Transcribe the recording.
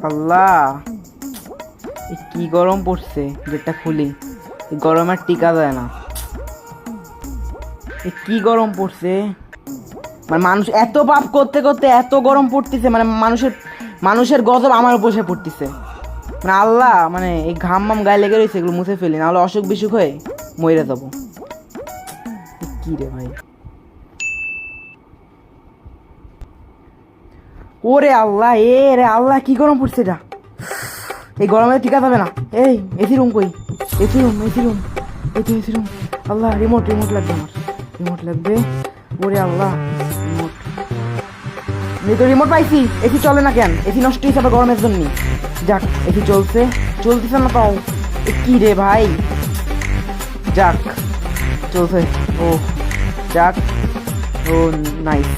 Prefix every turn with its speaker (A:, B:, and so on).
A: আল্লাহ, কি গরম পড়ছে, গেটটা খুলি। এই গরম আর টিকা যায় না। কি গরম পড়ছে, মানে মানুষ এত পাপ করতে করতে এত গরম পড়তেছে, মানে মানুষের গজব আমার উপর এসে পড়তেছে। মানে আল্লাহ, মানে এই ঘাম মাম গায়ে লেগে রয়েছে, এগুলো মুছে ফেলি, নাহলে অসুখ বিসুখ হয়ে মরে যাবো। কি রে ভাই, ওরে আল্লাহ, রে আল্লাহ, কি গরম পড়ছে এটা। এই গরমে টিকা যাবে না। এই এসি রুম কই? এসি রুম, এসি রুম, এই তো এসি রুম। আল্লাহ, রিমোট রিমোট লাগবে আমার, রিমোট লাগবে। ওরে আল্লাহ, রিমোট, এই তো রিমোট পাইছি। এসি চলে না কেন? এসি নষ্ট হয়েছে আবার গরমের জন্য। যাক, এসি চলতেছে না তাও। কি রে ভাই, যাক চলছে। ও যাক, ও নাইস।